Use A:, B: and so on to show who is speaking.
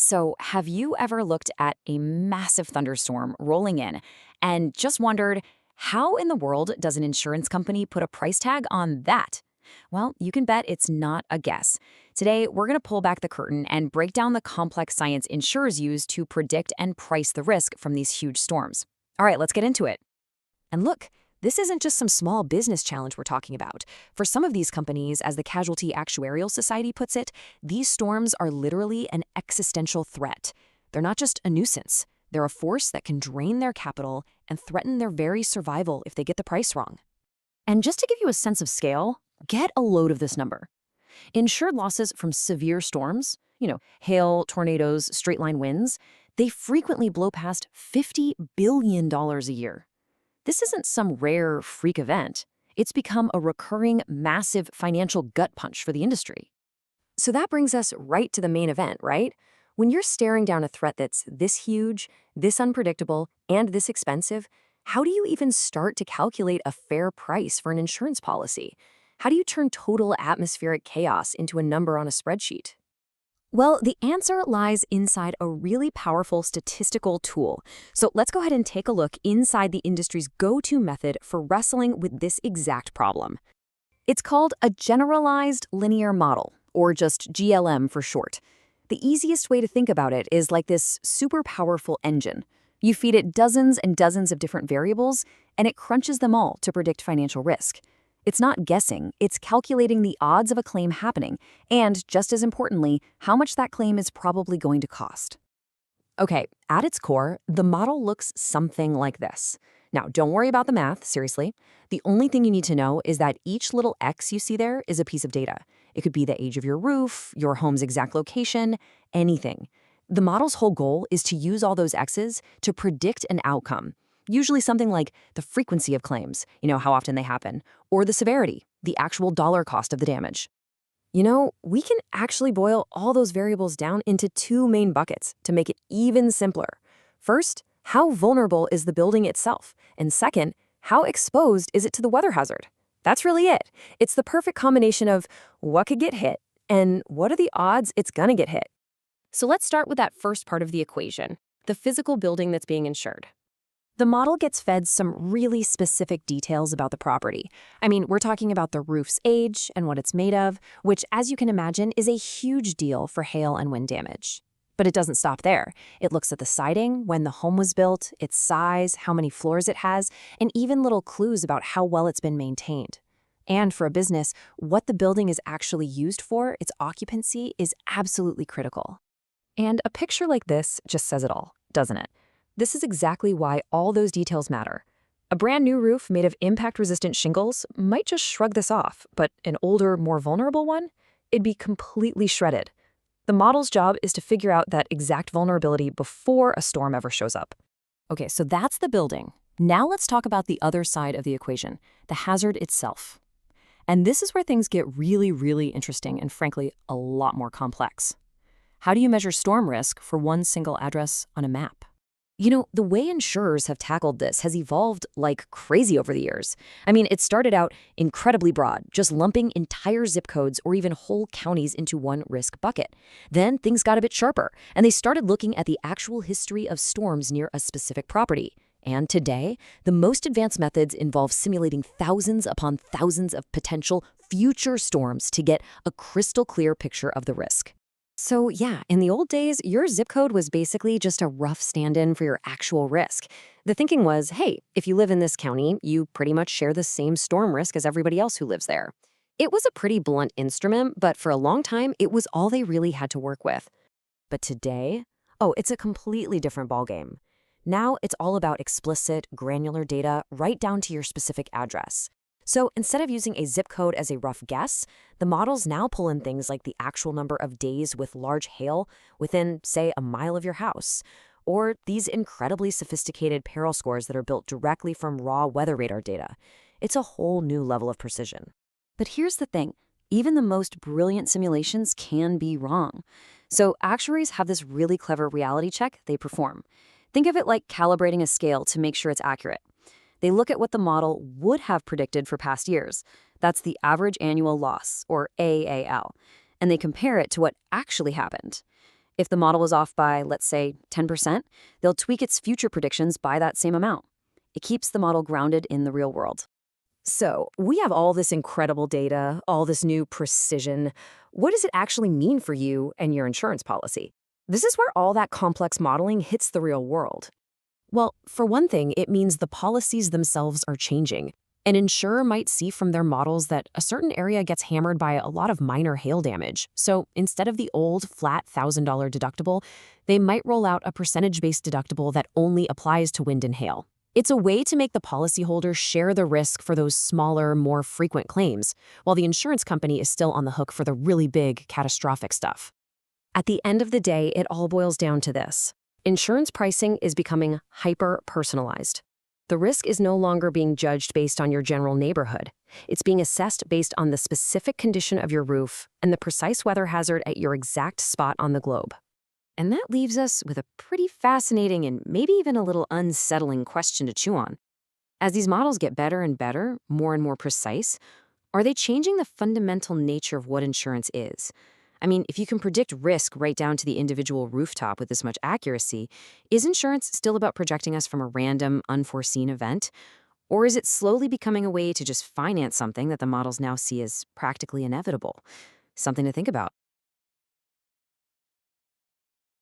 A: So, have you ever looked at a massive thunderstorm rolling in and just wondered, how in the world does an insurance company put a price tag on that? Well, you can bet it's not a guess. Today, we're going to pull back the curtain and break down the complex science insurers use to predict and price the risk from these huge storms. All right, let's get into it. And look, this isn't just some small business challenge we're talking about. For some of these companies, as the Casualty Actuarial Society puts it, these storms are literally an existential threat. They're not just a nuisance. They're a force that can drain their capital and threaten their very survival if they get the price wrong. And just to give you a sense of scale, get a load of this number. Insured losses from severe storms, hail, tornadoes, straight-line winds, they frequently blow past $50 billion a year. This isn't some rare freak event. It's become a recurring, massive financial gut punch for the industry. So that brings us right to the main event, right? When you're staring down a threat that's this huge, this unpredictable, and this expensive, how do you even start to calculate a fair price for an insurance policy? How do you turn total atmospheric chaos into a number on a spreadsheet? Well, the answer lies inside a really powerful statistical tool. So let's go ahead and take a look inside the industry's go-to method for wrestling with this exact problem. It's called a generalized linear model, or just GLM for short. The easiest way to think about it is like this super powerful engine. You feed it dozens and dozens of different variables, and it crunches them all to predict financial risk. It's not guessing, it's calculating the odds of a claim happening, and, just as importantly, how much that claim is probably going to cost. Okay, at its core, the model looks something like this. Now, don't worry about the math, seriously. The only thing you need to know is that each little X you see there is a piece of data. It could be the age of your roof, your home's exact location, anything. The model's whole goal is to use all those X's to predict an outcome. Usually something like the frequency of claims, how often they happen, or the severity, the actual dollar cost of the damage. We can actually boil all those variables down into two main buckets to make it even simpler. First, how vulnerable is the building itself? And second, how exposed is it to the weather hazard? That's really it. It's the perfect combination of what could get hit and what are the odds it's gonna get hit. So let's start with that first part of the equation, the physical building that's being insured. The model gets fed some really specific details about the property. We're talking about the roof's age and what it's made of, which, as you can imagine, is a huge deal for hail and wind damage. But it doesn't stop there. It looks at the siding, when the home was built, its size, how many floors it has, and even little clues about how well it's been maintained. And for a business, what the building is actually used for, its occupancy, is absolutely critical. And a picture like this just says it all, doesn't it? This is exactly why all those details matter. A brand new roof made of impact-resistant shingles might just shrug this off, but an older, more vulnerable one? It'd be completely shredded. The model's job is to figure out that exact vulnerability before a storm ever shows up. Okay, so that's the building. Now let's talk about the other side of the equation, the hazard itself. And this is where things get really, really interesting and, frankly, a lot more complex. How do you measure storm risk for one single address on a map? The way insurers have tackled this has evolved like crazy over the years. It started out incredibly broad, just lumping entire zip codes or even whole counties into one risk bucket. Then things got a bit sharper, and they started looking at the actual history of storms near a specific property. And today, the most advanced methods involve simulating thousands upon thousands of potential future storms to get a crystal clear picture of the risk. So yeah, in the old days, your zip code was basically just a rough stand-in for your actual risk. The thinking was, hey, if you live in this county, you pretty much share the same storm risk as everybody else who lives there. It was a pretty blunt instrument, but for a long time, it was all they really had to work with. But today, it's a completely different ballgame. Now it's all about explicit, granular data right down to your specific address. So instead of using a zip code as a rough guess, the models now pull in things like the actual number of days with large hail within, say, a mile of your house, or these incredibly sophisticated peril scores that are built directly from raw weather radar data. It's a whole new level of precision. But here's the thing, even the most brilliant simulations can be wrong. So actuaries have this really clever reality check they perform. Think of it like calibrating a scale to make sure it's accurate. They look at what the model would have predicted for past years. That's the average annual loss, or AAL. And they compare it to what actually happened. If the model is off by, let's say, 10%, they'll tweak its future predictions by that same amount. It keeps the model grounded in the real world. So, we have all this incredible data, all this new precision. What does it actually mean for you and your insurance policy? This is where all that complex modeling hits the real world. Well, for one thing, it means the policies themselves are changing. An insurer might see from their models that a certain area gets hammered by a lot of minor hail damage. So instead of the old, flat $1,000 deductible, they might roll out a percentage-based deductible that only applies to wind and hail. It's a way to make the policyholder share the risk for those smaller, more frequent claims, while the insurance company is still on the hook for the really big, catastrophic stuff. At the end of the day, it all boils down to this. Insurance pricing is becoming hyper-personalized. The risk is no longer being judged based on your general neighborhood. It's being assessed based on the specific condition of your roof and the precise weather hazard at your exact spot on the globe. And that leaves us with a pretty fascinating and maybe even a little unsettling question to chew on. As these models get better and better, more and more precise, are they changing the fundamental nature of what insurance is? I mean, if you can predict risk right down to the individual rooftop with this much accuracy, is insurance still about protecting us from a random, unforeseen event? Or is it slowly becoming a way to just finance something that the models now see as practically inevitable? Something to think about.